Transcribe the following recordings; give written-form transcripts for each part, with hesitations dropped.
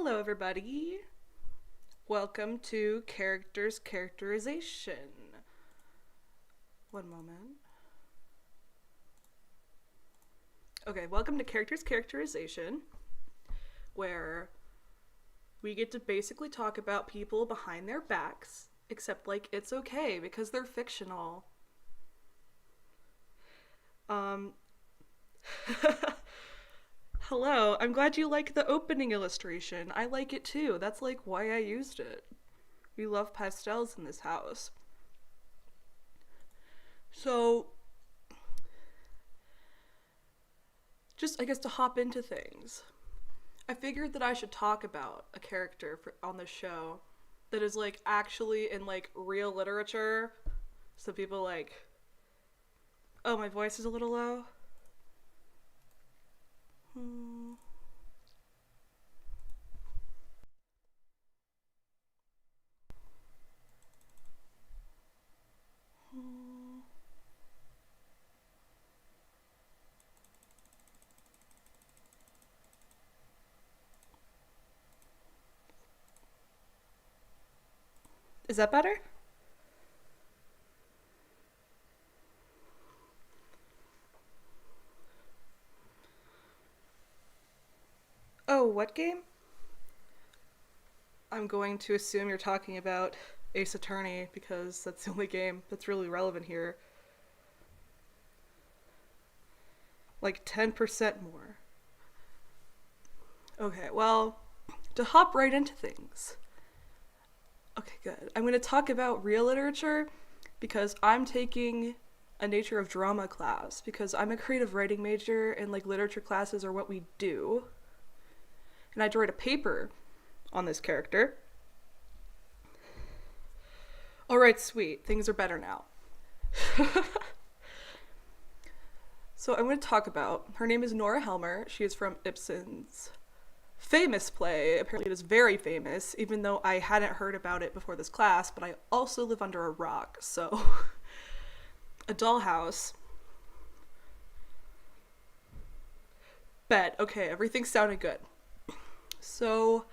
Hello, everybody. Welcome to Characterization. One moment. Okay, welcome to Characterization, where we get to basically talk about people behind their backs, except, like, it's okay because they're fictional. Um, Hello, I'm glad you like the opening illustration. I like it too. That's like why I used it. We love pastels in this house. So, just I guess to hop into things, I figured that I should talk about a character on the show that is like actually in like real literature. So people like, oh, my voice is a little low. Hmm. Is that better? Oh, what game? I'm going to assume you're talking about Ace Attorney because that's the only game that's really relevant here. Like 10% more. Okay, well, to hop right into things. Okay, good. I'm going to talk about real literature because I'm taking a nature of drama class because I'm a creative writing major and like literature classes are what we do. And I had to write a paper on this character. Alright, sweet. Things are better now. So I'm going to talk about, her name is Nora Helmer. She is from Ibsen's famous play. Apparently it is very famous, even though I hadn't heard about it before this class, but I also live under a rock, so a dollhouse. Bet. Okay, everything sounded good. So,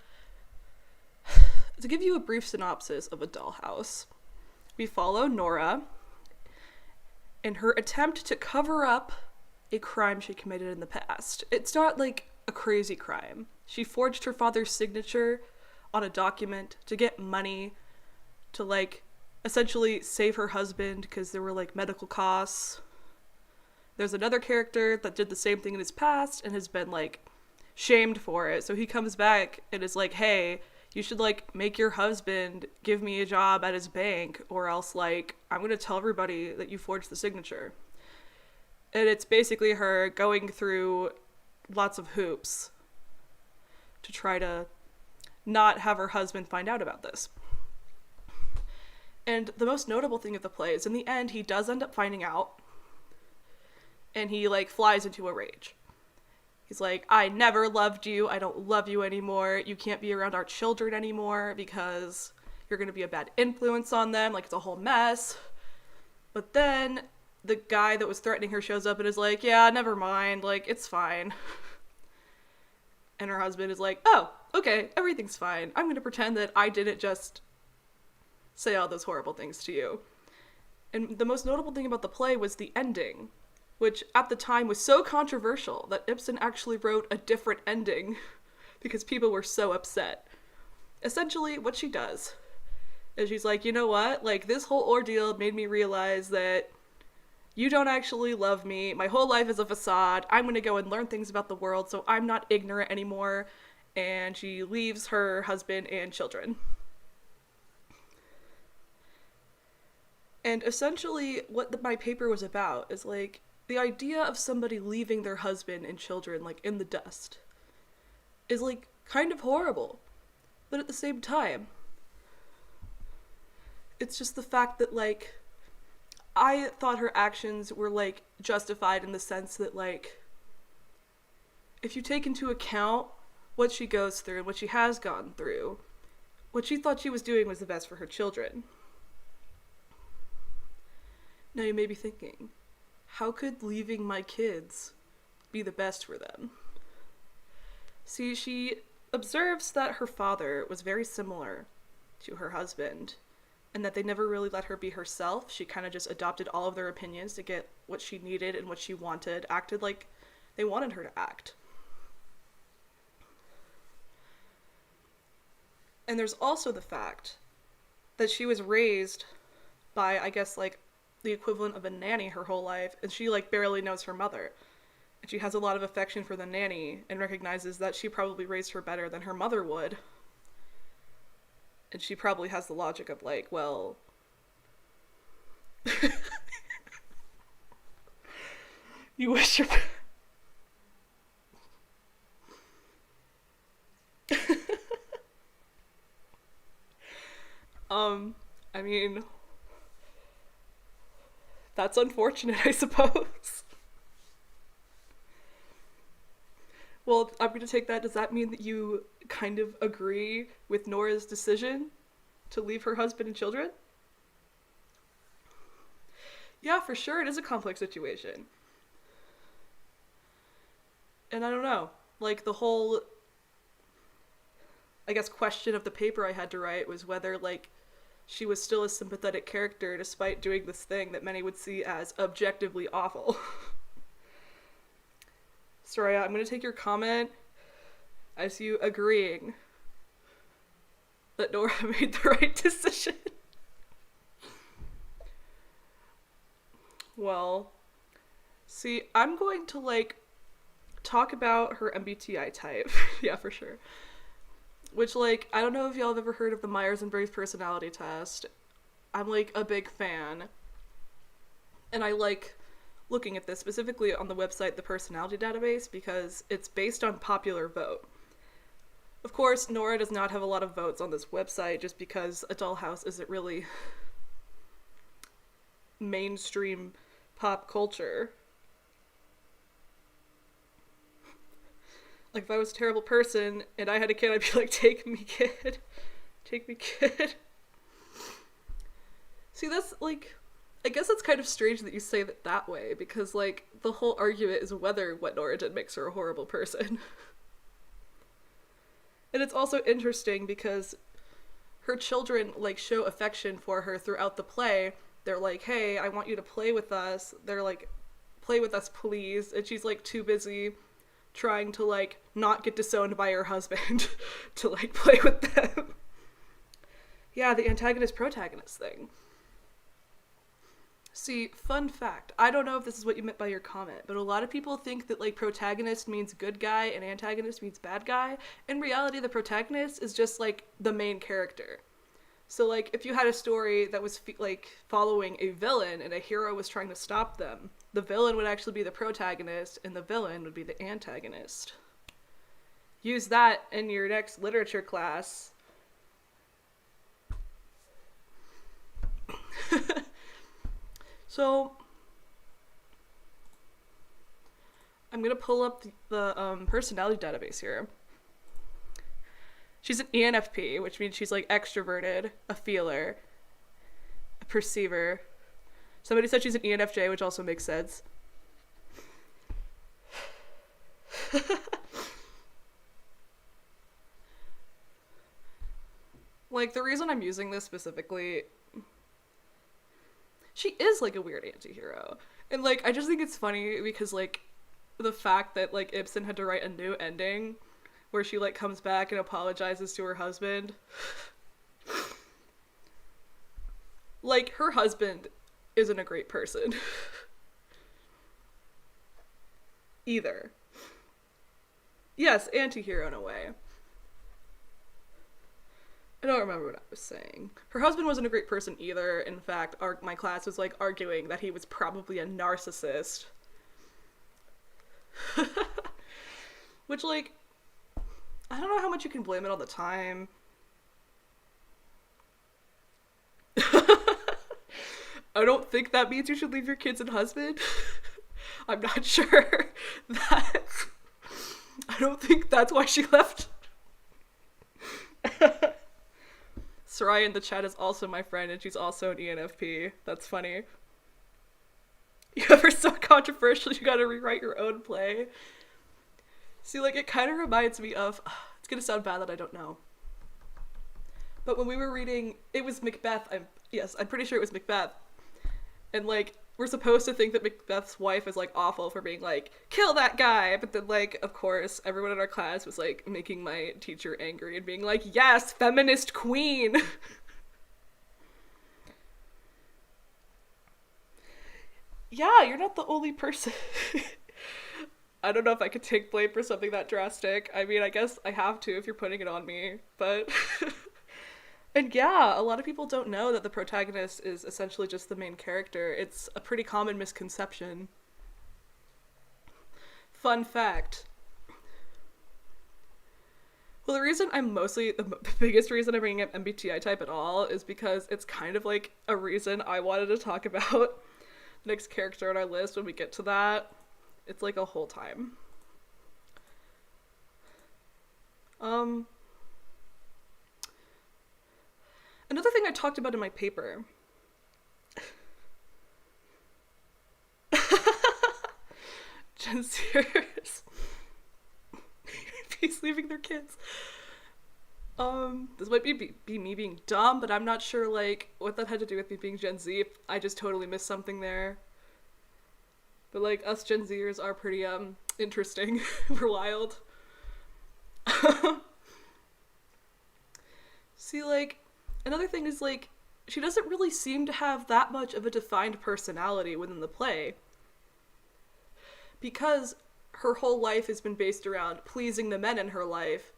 to give you a brief synopsis of a dollhouse, we follow Nora in her attempt to cover up a crime she committed in the past. It's not like a crazy crime. She forged her father's signature on a document to get money to like essentially save her husband because there were like medical costs. There's another character that did the same thing in his past and has been like shamed for it. So he comes back and is like, "Hey, you should like make your husband give me a job at his bank or else like I'm going to tell everybody that you forged the signature." And it's basically her going through lots of hoops to try to not have her husband find out about this. And the most notable thing of the play is in the end he does end up finding out and he like flies into a rage. He's like, "I never loved you. I don't love you anymore. You can't be around our children anymore because you're going to be a bad influence on them." Like, it's a whole mess. But then the guy that was threatening her shows up and is like, "Yeah, never mind. Like, it's fine." And her husband is like, "Oh, okay, everything's fine. I'm going to pretend that I didn't just say all those horrible things to you." And the most notable thing about the play was the ending, which at the time was so controversial that Ibsen actually wrote a different ending because people were so upset. Essentially, what she does is she's like, "You know what? Like, this whole ordeal made me realize that you don't actually love me. My whole life is a facade. I'm going to go and learn things about the world so I'm not ignorant anymore." And she leaves her husband and children. And essentially, what my paper was about is like the idea of somebody leaving their husband and children like in the dust is like kind of horrible. But at the same time, it's just the fact that like I thought her actions were like justified in the sense that like if you take into account what she goes through and what she has gone through, what she thought she was doing was the best for her children. Now you may be thinking, how could leaving my kids be the best for them? See, she observes that her father was very similar to her husband and that they never really let her be herself. She kind of just adopted all of their opinions to get what she needed and what she wanted, acted like they wanted her to act. And there's also the fact that she was raised by, I guess, like, the equivalent of a nanny her whole life, and she, like, barely knows her mother. And she has a lot of affection for the nanny and recognizes that she probably raised her better than her mother would. And she probably has the logic of, like, well... you wish your... I mean... that's unfortunate, I suppose. Well, I'm going to take that. Does that mean that you kind of agree with Nora's decision to leave her husband and children? Yeah, for sure, it is a complex situation. And I don't know, like, the whole, I guess, question of the paper I had to write was whether, like, she was still a sympathetic character despite doing this thing that many would see as objectively awful. Soraya, I'm going to take your comment as you agreeing that Nora made the right decision. Well, see, I'm going to, like, talk about her MBTI type. Yeah, for sure. Which, like, I don't know if y'all have ever heard of the Myers-Briggs personality test. I'm, like, a big fan. And I like looking at this specifically on the website, the personality database, because it's based on popular vote. Of course, Nora does not have a lot of votes on this website just because a dollhouse isn't really mainstream pop culture. Like, if I was a terrible person and I had a kid, I'd be like, take me, kid. Take me, kid. See, that's, like, I guess it's kind of strange that you say that way, because, like, the whole argument is whether what Nora did makes her a horrible person. And it's also interesting because her children, like, show affection for her throughout the play. They're like, hey, I want you to play with us. They're like, play with us, please. And she's, like, too busy trying to, like, not get disowned by her husband to, like, play with them. Yeah, the antagonist-protagonist thing. See, fun fact, I don't know if this is what you meant by your comment, but a lot of people think that, like, protagonist means good guy and antagonist means bad guy. In reality, the protagonist is just, like, the main character. So, like, if you had a story that was, like, following a villain and a hero was trying to stop them, the villain would actually be the protagonist and the villain would be the antagonist. Use that in your next literature class. So, I'm gonna pull up the personality database here. She's an ENFP, which means she's, like, extroverted, a feeler, a perceiver. Somebody said she's an ENFJ, which also makes sense. Like, the reason I'm using this specifically, she is, like, a weird anti-hero. And, like, I just think it's funny because, like, the fact that, like, Ibsen had to write a new ending where she, like, comes back and apologizes to her husband. Like, her husband isn't a great person. Either. Yes, anti-hero in a way. I don't remember what I was saying. Her husband wasn't a great person either. In fact, my class was, like, arguing that he was probably a narcissist. Which, like, I don't know how much you can blame it on the time. I don't think that means you should leave your kids and husband. I'm not sure that... I don't think that's why she left. Soraya in the chat is also my friend, and she's also an ENFP. That's funny. You ever so controversial you gotta rewrite your own play? See, like, it kind of reminds me of... It's gonna sound bad that I don't know. But when we were reading, it was Macbeth. I'm pretty sure it was Macbeth. And like, we're supposed to think that Macbeth's wife is like awful for being like, kill that guy. But then like, of course, everyone in our class was like making my teacher angry and being like, yes, feminist queen. Yeah, you're not the only person. I don't know if I could take blame for something that drastic. I mean, I guess I have to if you're putting it on me, but... And yeah, a lot of people don't know that the protagonist is essentially just the main character. It's a pretty common misconception. Fun fact. Well, the biggest reason I'm bringing up MBTI type at all is because it's kind of like a reason I wanted to talk about the next character on our list when we get to that. It's like a whole time. Another thing I talked about in my paper. Gen Zers. He's leaving their kids. This might be me being dumb, but I'm not sure, like, what that had to do with me being Gen Z. I just totally missed something there. But, like, us Gen Zers are pretty, interesting. We're wild. See, like, another thing is, like, she doesn't really seem to have that much of a defined personality within the play. Because her whole life has been based around pleasing the men in her life.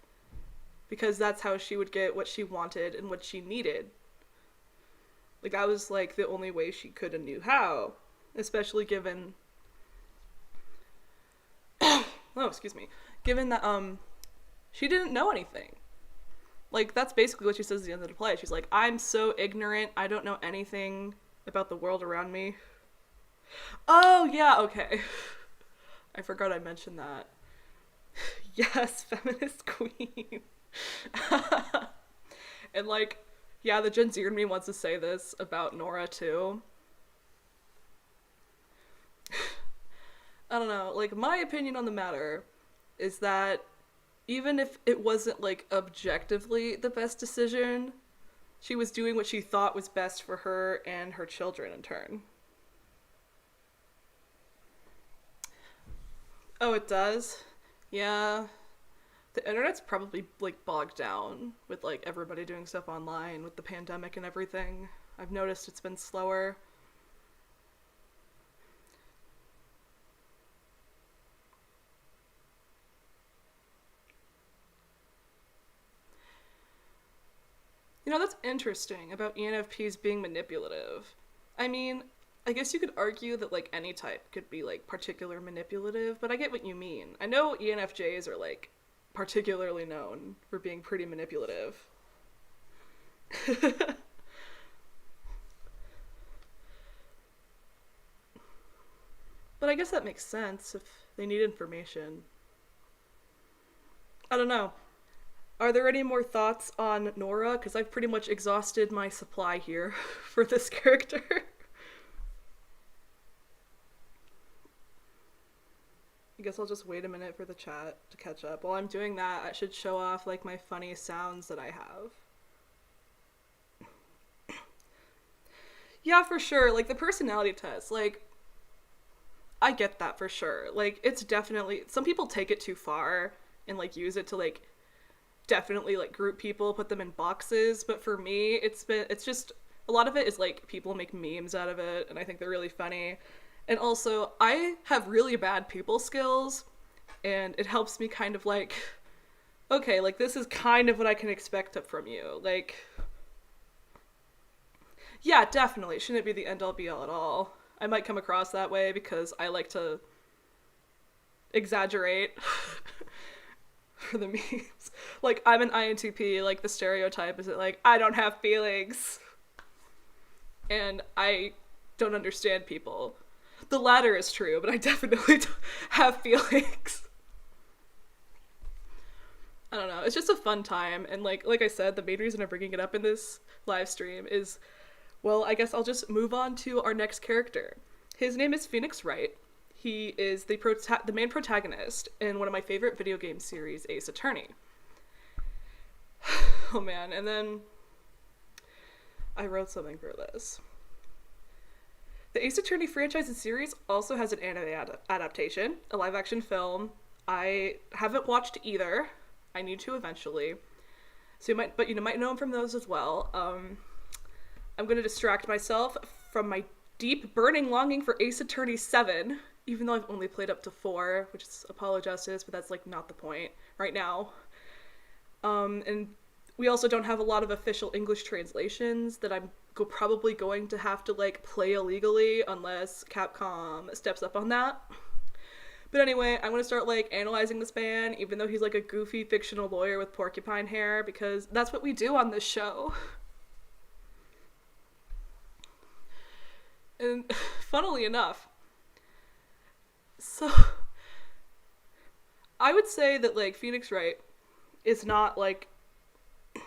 Because that's how she would get what she wanted and what she needed. Like, that was, like, the only way she could and knew how. Especially given... oh, excuse me. Given that, she didn't know anything. Like, that's basically what she says at the end of the play. She's like, I'm so ignorant, I don't know anything about the world around me. Oh, yeah, okay. I forgot I mentioned that. Yes, feminist queen. And, like, yeah, the Gen Z in me wants to say this about Nora, too. I don't know, like, my opinion on the matter is that even if it wasn't, like, objectively the best decision, she was doing what she thought was best for her and her children in turn. Oh, it does? Yeah. The internet's probably, like, bogged down with, like, everybody doing stuff online with the pandemic and everything. I've noticed it's been slower. You know, that's interesting about ENFPs being manipulative. I mean, I guess you could argue that, like, any type could be, like, particular manipulative, but I get what you mean. I know ENFJs are, like, particularly known for being pretty manipulative. But I guess that makes sense if they need information. I don't know. Are there any more thoughts on Nora? Because I've pretty much exhausted my supply here for this character. I guess I'll just wait a minute for the chat to catch up. While I'm doing that, I should show off, like, my funny sounds that I have. Yeah, for sure. Like, the personality test, like, I get that for sure. Like, it's definitely... Some people take it too far and, like, use it to, like, definitely, like, group people, put them in boxes. But for me, it's just... A lot of it is, like, people make memes out of it, and I think they're really funny. And also, I have really bad people skills, and it helps me kind of, like... Okay, like, this is kind of what I can expect from you. Like... Yeah, definitely. Shouldn't be the end-all be-all at all. I might come across that way because I like to exaggerate for the memes. Like, I'm an INTP, like, the stereotype is that, like, I don't have feelings. And I don't understand people. The latter is true, but I definitely don't have feelings. I don't know. It's just a fun time. And, like I said, the main reason I'm bringing it up in this live stream is... Well, I guess I'll just move on to our next character. His name is Phoenix Wright. He is the main protagonist in one of my favorite video game series, Ace Attorney. Oh man, and then I wrote something for this. The Ace Attorney franchise and series also has an anime adaptation, a live action film. I haven't watched either. I need to eventually. So you might know him from those as well. I'm going to distract myself from my deep burning longing for Ace Attorney 7, even though I've only played up to 4, which is apologies, but that's like not the point right now. And we also don't have a lot of official English translations that I'm probably going to have to like play illegally unless Capcom steps up on that. But anyway, I'm gonna start like analyzing this man, even though he's like a goofy fictional lawyer with porcupine hair, because that's what we do on this show. And funnily enough, so I would say that like Phoenix Wright is not like, you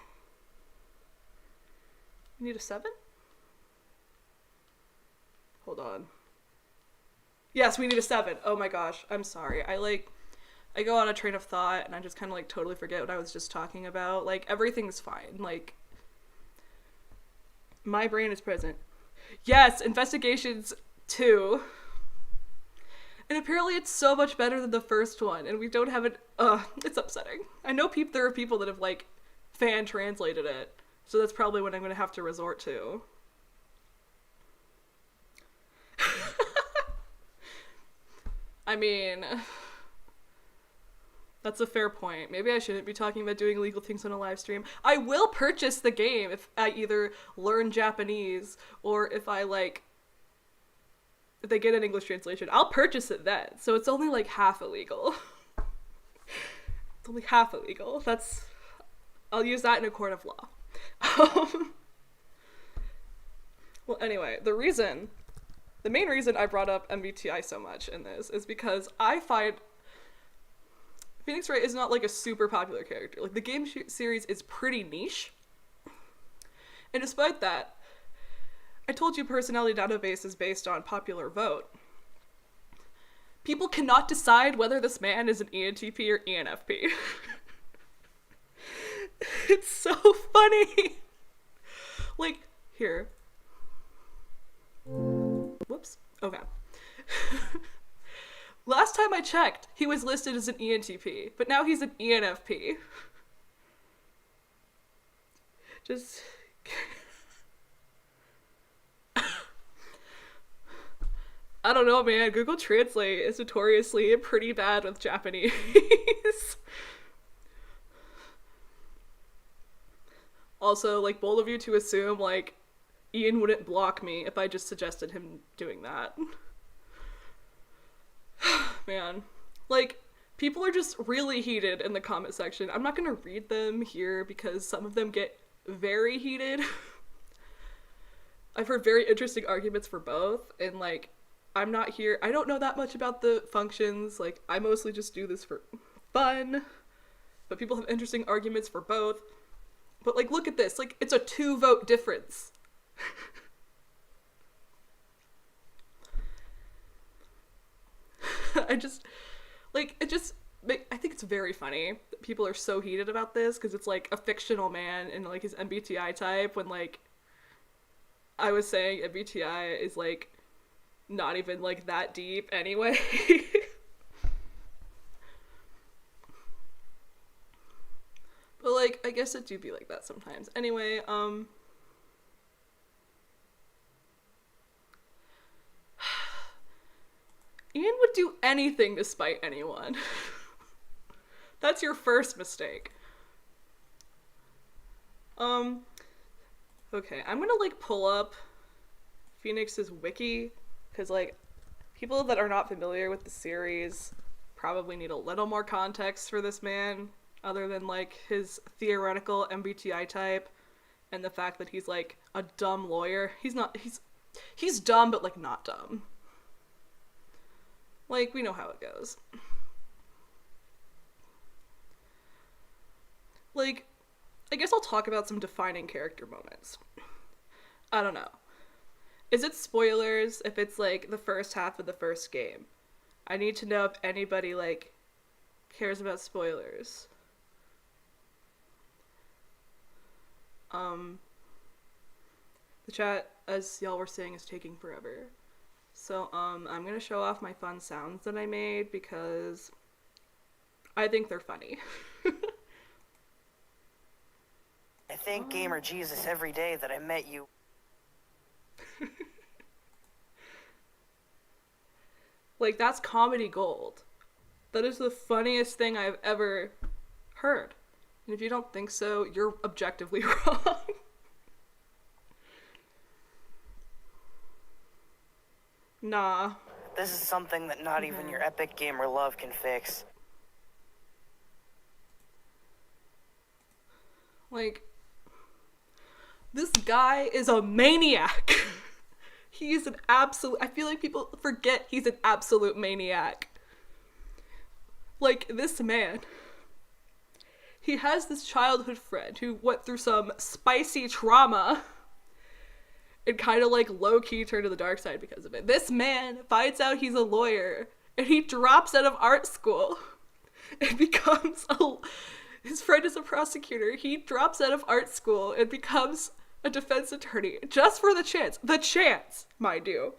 need a 7? Hold on. Yes, we need a 7. Oh my gosh, I'm sorry. I go on a train of thought and I just kind of like totally forget what I was just talking about. Like, everything's fine. Like, my brain is present. Yes, Investigations 2. And apparently it's so much better than the first one, and we don't have it. It's upsetting. I know there are people that have like fan translated it, so that's probably what I'm going to have to resort to. I mean, that's a fair point. Maybe I shouldn't be talking about doing illegal things on a live stream. I will purchase the game if I either learn Japanese or if they get an English translation. I'll purchase it then. So it's only like half illegal. It's only half illegal. I'll use that in a court of law. Well, anyway, the main reason I brought up MBTI so much in this is because I find Phoenix Wright is not like a super popular character. Like, the game series is pretty niche. And despite that, I told you personality database is based on popular vote. People cannot decide whether this man is an ENTP or ENFP. It's so funny. Like, here. Whoops. Okay. Last time I checked, he was listed as an ENTP, but now he's an ENFP. Just... I don't know, man. Google Translate is notoriously pretty bad with Japanese. Also, like, bold of you to assume, like, Ian wouldn't block me if I just suggested him doing that. Man. Like, people are just really heated in the comment section. I'm not gonna read them here because some of them get very heated. I've heard very interesting arguments for both, and, like, I'm not here. I don't know that much about the functions. Like, I mostly just do this for fun. But people have interesting arguments for both. But, like, look at this. Like, it's a 2-vote difference. I think it's very funny that people are so heated about this, because it's, like, a fictional man and, like, his MBTI type, when, like, I was saying MBTI is, like, not even, like, that deep anyway. But, like, I guess it do be like that sometimes. Anyway, Ian would do anything to spite anyone. That's your first mistake. Okay, I'm gonna, like, pull up Phoenix's wiki, because, like, people that are not familiar with the series probably need a little more context for this man, other than, like, his theoretical MBTI type and the fact that he's, like, a dumb lawyer. He's dumb, but, like, not dumb. Like, we know how it goes. Like, I guess I'll talk about some defining character moments. I don't know. Is it spoilers if it's, like, the first half of the first game? I need to know if anybody, like, cares about spoilers. The chat, as y'all were saying, is taking forever. So, I'm gonna show off my fun sounds that I made because I think they're funny. I thank Gamer Jesus every day that I met you. Like, that's comedy gold. That is the funniest thing I've ever heard. And if you don't think so, you're objectively wrong. Nah. This is something that not even your epic gamer love can fix. Like, this guy is a maniac. He's an absolute... I feel like people forget he's an absolute maniac. Like, this man... He has this childhood friend who went through some spicy trauma and kind of like low-key turned to the dark side because of it. This man finds out he's a lawyer and he drops out of art school and becomes a... His friend is a prosecutor. He drops out of art school and becomes a defense attorney just for the chance, mind you,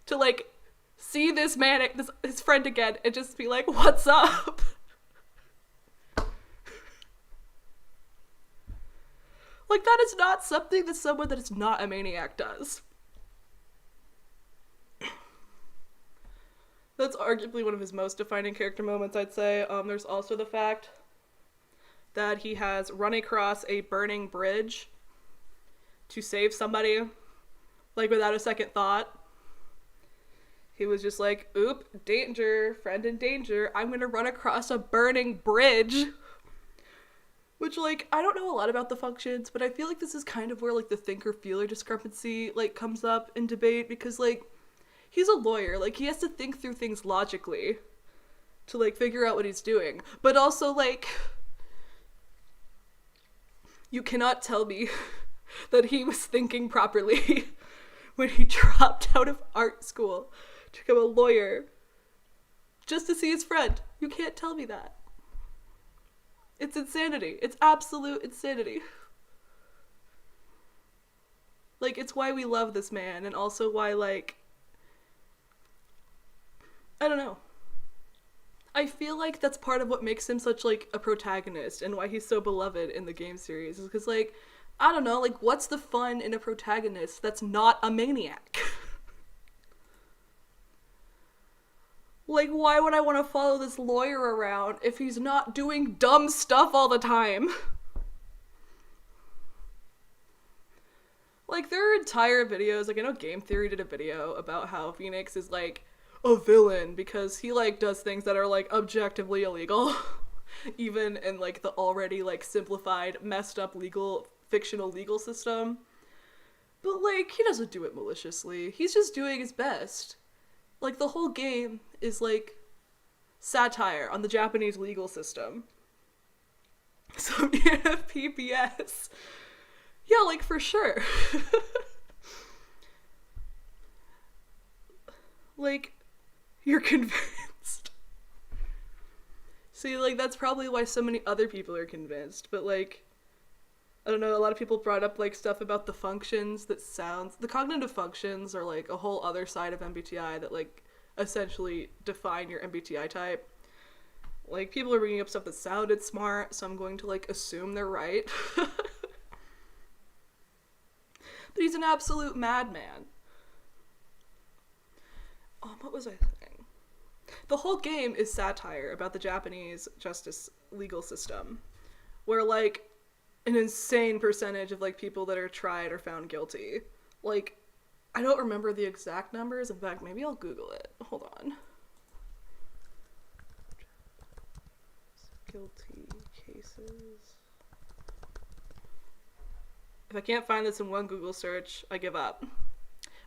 to like see this man, his friend again and just be like, what's up? Like, that is not something that someone that is not a maniac does. That's arguably one of his most defining character moments, I'd say. There's also the fact that he has run across a burning bridge to save somebody, like, without a second thought. He was just like, oop, danger, friend in danger, I'm gonna run across a burning bridge. Which, like, I don't know a lot about the functions, but I feel like this is kind of where, like, the thinker-feeler discrepancy, like, comes up in debate, because, like, he's a lawyer. Like, he has to think through things logically to, like, figure out what he's doing. But also, like, you cannot tell me that he was thinking properly when he dropped out of art school to become a lawyer just to see his friend. You can't tell me that. It's insanity. It's absolute insanity. Like, it's why we love this man, and also why, like, I don't know. I feel like that's part of what makes him such, like, a protagonist, and why he's so beloved in the game series, is because, like, I don't know, like, what's the fun in a protagonist that's not a maniac? Like, why would I want to follow this lawyer around if he's not doing dumb stuff all the time? Like, there are entire videos, like, I know Game Theory did a video about how Phoenix is, like, a villain because he, like, does things that are, like, objectively illegal. Even in, like, the already, like, simplified, messed up fictional legal system. But, like, he doesn't do it maliciously. He's just doing his best. Like, the whole game is, like, satire on the Japanese legal system. So, yeah, PBS. Yeah, like, for sure. Like, you're convinced. See, like, that's probably why so many other people are convinced, but, like, I don't know, a lot of people brought up, like, stuff about the functions the cognitive functions are, like, a whole other side of MBTI that, like, essentially define your MBTI type. Like, people are bringing up stuff that sounded smart, so I'm going to, like, assume they're right. But he's an absolute madman. What was I saying? The whole game is satire about the Japanese justice legal system, where, like, an insane percentage of, like, people that are tried are found guilty. Like, I don't remember the exact numbers. In fact, maybe I'll Google it. Hold on. Guilty cases. If I can't find this in one Google search, I give up.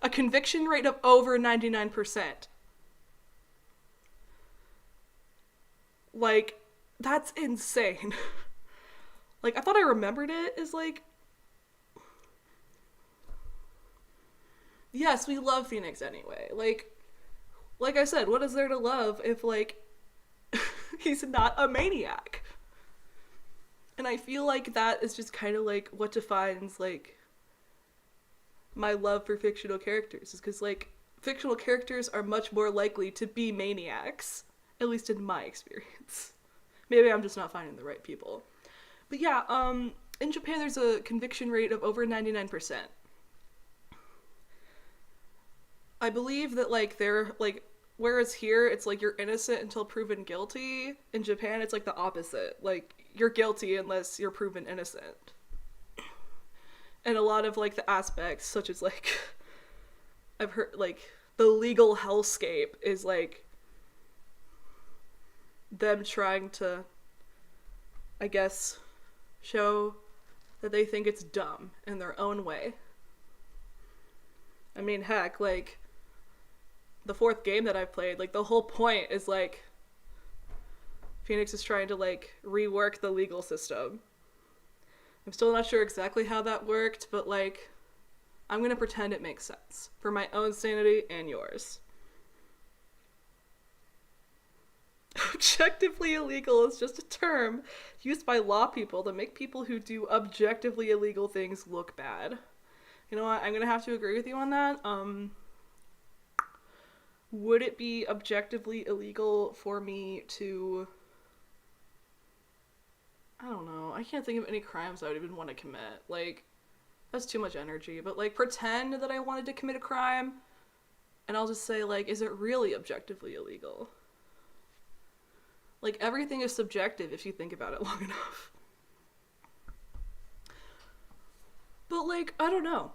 A conviction rate of over 99%. Like, that's insane. Like, I thought I remembered it as, like... Yes, we love Phoenix anyway. Like I said, what is there to love if, like, he's not a maniac? And I feel like that is just kind of like what defines like my love for fictional characters, is because like fictional characters are much more likely to be maniacs, at least in my experience. Maybe I'm just not finding the right people. But yeah, in Japan there's a conviction rate of over 99%. I believe that like they're like, whereas here it's like you're innocent until proven guilty, in Japan it's like the opposite. Like you're guilty unless you're proven innocent. And a lot of like the aspects such as like I've heard like the legal hellscape is like them trying to, I guess, show that they think it's dumb in their own way. I mean, heck, like the fourth game that I've played, like the whole point is like Phoenix is trying to like rework the legal system. I'm still not sure exactly how that worked, but like I'm gonna pretend it makes sense for my own sanity and yours. Objectively illegal is just a term used by law people to make people who do objectively illegal things look bad. You know what? I'm gonna have to agree with you on that. Would it be objectively illegal for me to... I don't know. I can't think of any crimes I would even want to commit. Like, that's too much energy. But, like, pretend that I wanted to commit a crime, and I'll just say, like, is it really objectively illegal? Like, everything is subjective if you think about it long enough. But, like, I don't know.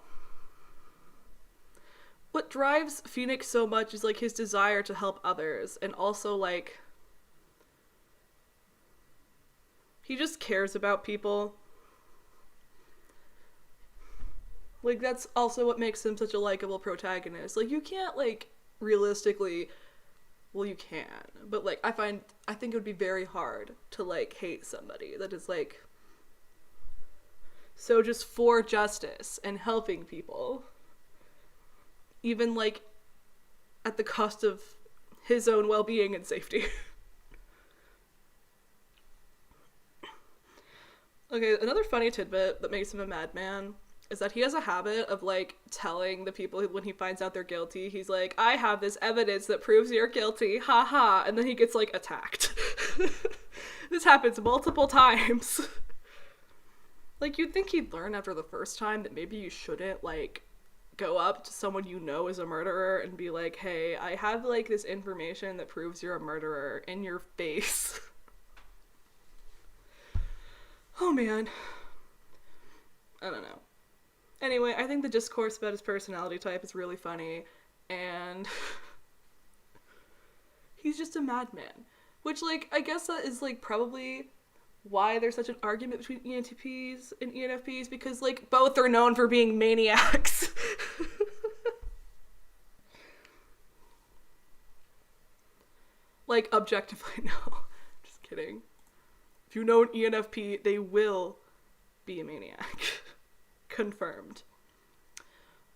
What drives Phoenix so much is, like, his desire to help others, and also, like, he just cares about people. Like, that's also what makes him such a likable protagonist. Like, you can't, like, realistically... Well, you can, but, like, I think it would be very hard to, like, hate somebody that is, like, so just for justice and helping people. Even, like, at the cost of his own well-being and safety. Okay, another funny tidbit that makes him a madman is that he has a habit of, like, telling the people when he finds out they're guilty, he's like, I have this evidence that proves you're guilty, haha, and then he gets, like, attacked. This happens multiple times. Like, you'd think he'd learn after the first time that maybe you shouldn't, like, go up to someone you know is a murderer and be like, hey, I have, like, this information that proves you're a murderer in your face. Oh, man. I don't know. Anyway, I think the discourse about his personality type is really funny, and he's just a madman. Which, like, I guess that is, like, probably why there's such an argument between ENTPs and ENFPs, because, like, both are known for being maniacs. Like, objectively, no. Just kidding. If you know an ENFP, they will be a maniac. Confirmed.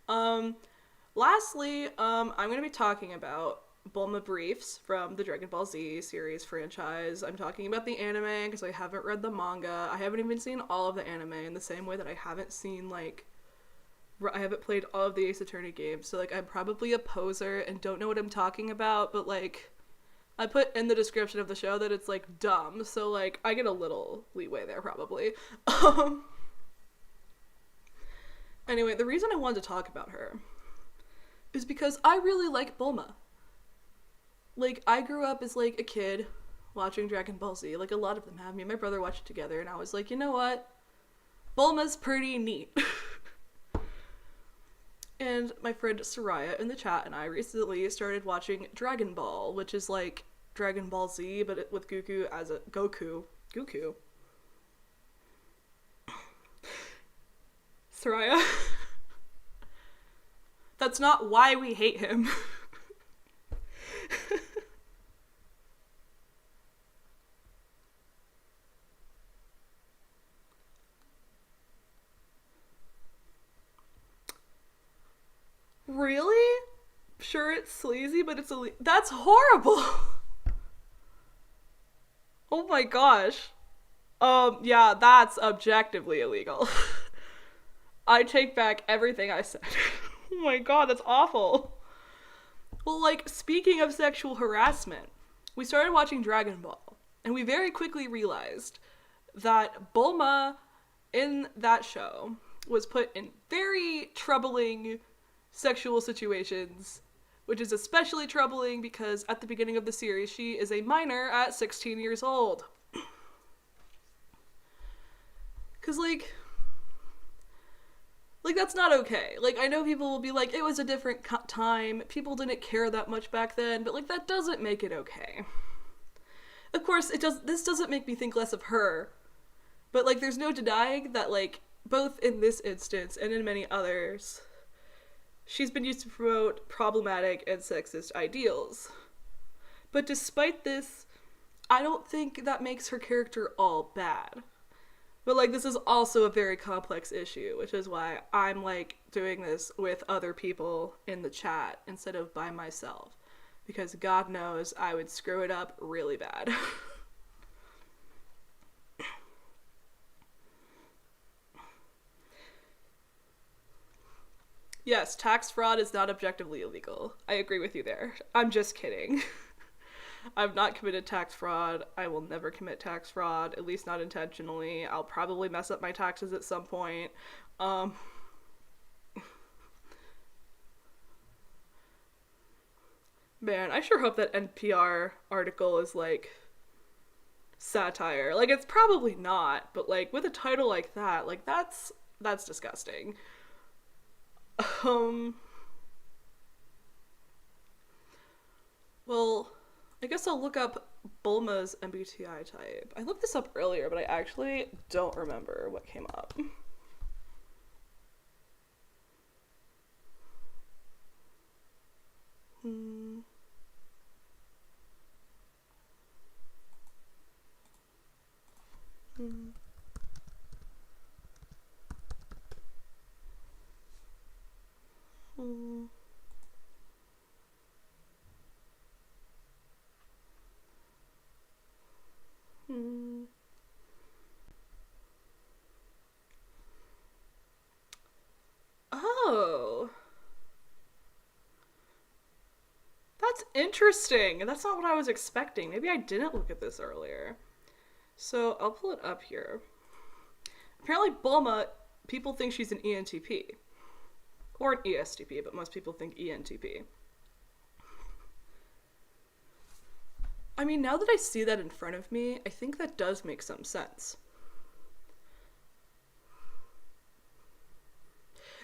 Lastly, I'm going to be talking about Bulma briefs from the Dragon Ball Z series franchise. I'm talking about the anime because I haven't read the manga. I haven't even seen all of the anime in the same way that I haven't seen, like, I haven't played all of the Ace Attorney games. So, like, I'm probably a poser and don't know what I'm talking about, but, like, I put in the description of the show that it's, like, dumb. So, like, I get a little leeway there, probably. Anyway, the reason I wanted to talk about her is because I really like Bulma. Like, I grew up as, like, a kid watching Dragon Ball Z. Like, a lot of them have. Me and my brother watched it together, and I was like, you know what? Bulma's pretty neat. And my friend Soraya in the chat and I recently started watching Dragon Ball, which is, like, Dragon Ball Z, but with Goku as a... Goku. Soraya. That's not why we hate him. Really? Sure, it's sleazy, but it's that's horrible! Oh my gosh. Yeah, that's objectively illegal. I take back everything I said. Oh my god, that's awful. Well, like, speaking of sexual harassment, we started watching Dragon Ball, and we very quickly realized that Bulma in that show was put in very troubling sexual situations, which is especially troubling because at the beginning of the series, she is a minor at 16 years old. Because, like, that's not okay. Like, I know people will be like, it was a different time, people didn't care that much back then, but, like, that doesn't make it okay. Of course, this doesn't make me think less of her, but, like, there's no denying that, like, both in this instance and in many others, she's been used to promote problematic and sexist ideals. But despite this, I don't think that makes her character all bad. But, like, this is also a very complex issue, which is why I'm, like, doing this with other people in the chat instead of by myself. Because God knows I would screw it up really bad. Yes, tax fraud is not objectively illegal. I agree with you there. I'm just kidding. I've not committed tax fraud. I will never commit tax fraud, at least not intentionally. I'll probably mess up my taxes at some point. Man, I sure hope that NPR article is, like, satire. Like, it's probably not, but, like, with a title like that, like, that's disgusting. Well, I guess I'll look up Bulma's MBTI type. I looked this up earlier, but I actually don't remember what came up. Hmm. Hmm. Hmm. Hmm. Oh, that's interesting. That's not what I was expecting. Maybe I didn't look at this earlier. So I'll pull it up here. Apparently, Bulma, people think she's an ENTP. Or an ESTP, but most people think ENTP. I mean, now that I see that in front of me, I think that does make some sense.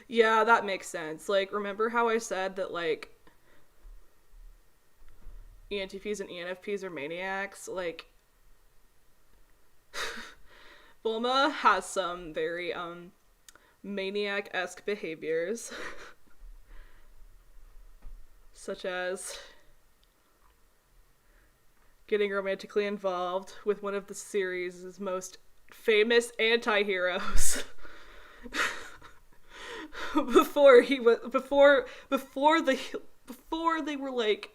Yeah, that makes sense. Like, remember how I said that, like, ENTPs and ENFPs are maniacs? Like, Bulma has some very, maniac-esque behaviors. Such as getting romantically involved with one of the series' most famous anti-heroes. before they were, like,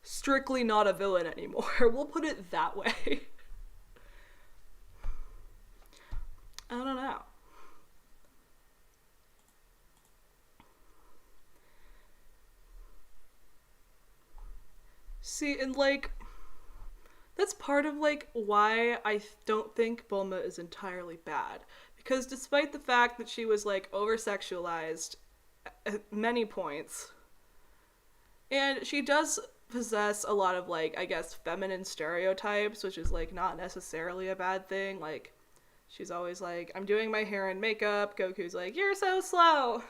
strictly not a villain anymore. We'll put it that way. I don't know. See, and, like, that's part of, like, why I don't think Bulma is entirely bad. Because despite the fact that she was, like, over-sexualized at many points, and she does possess a lot of, like, I guess, feminine stereotypes, which is, like, not necessarily a bad thing. Like, she's always like, I'm doing my hair and makeup. Goku's like, you're so slow.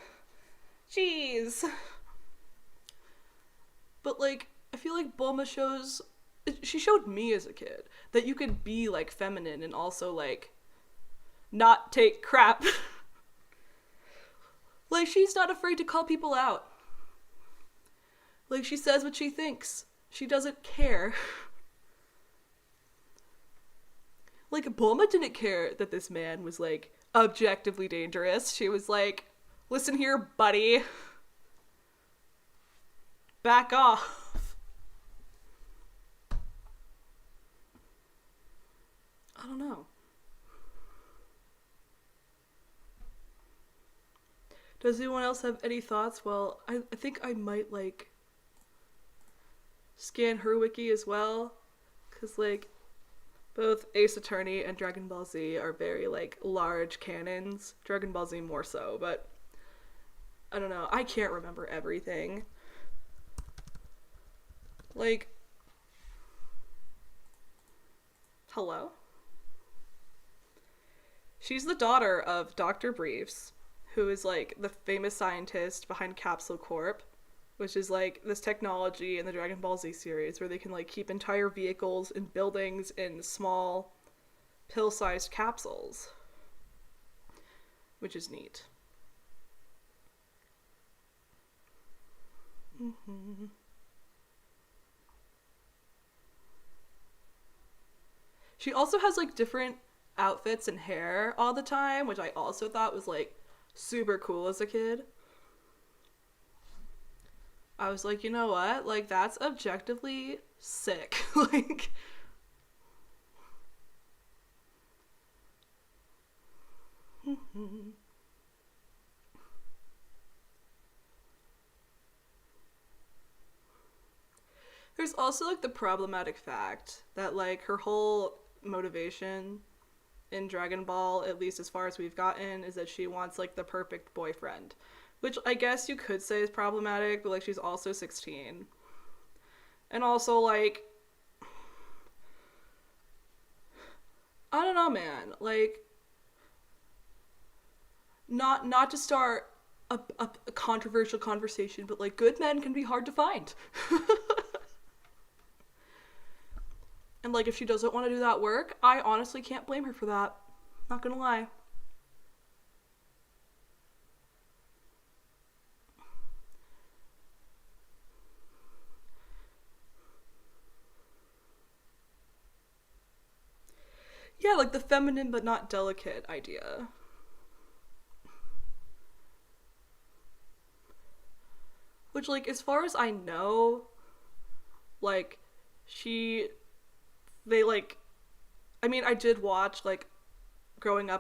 Jeez. But, like, I feel like Bulma she showed me as a kid that you could be, like, feminine and also, like, not take crap. Like, she's not afraid to call people out. Like, she says what she thinks. She doesn't care. Like, Bulma didn't care that this man was, like, objectively dangerous. She was like, listen here, buddy. Back off. I don't know. Does anyone else have any thoughts? Well, I think I might, like, scan her wiki as well. Because, like, both Ace Attorney and Dragon Ball Z are very, like, large canons. Dragon Ball Z more so, but I don't know. I can't remember everything. Like, hello? She's the daughter of Dr. Briefs, who is, like, the famous scientist behind Capsule Corp, which is, like, this technology in the Dragon Ball Z series where they can, like, keep entire vehicles and buildings in small, pill-sized capsules, which is neat. Mm-hmm. She also has, like, different outfits and hair all the time, which I also thought was, like, super cool as a kid. I was like, you know what? Like, that's objectively sick. Like, there's also, like, the problematic fact that, like, her whole motivation in Dragon Ball, at least as far as we've gotten, is that she wants, like, the perfect boyfriend. Which I guess you could say is problematic, but, like, she's also 16. And also, like, I don't know, man. Like, not to start a controversial conversation, but, like, good men can be hard to find. And, like, if she doesn't want to do that work, I honestly can't blame her for that. Not gonna lie. Yeah, like the feminine but not delicate idea. Which, like, as far as I know, like, they, like, I mean, I did watch, like, growing up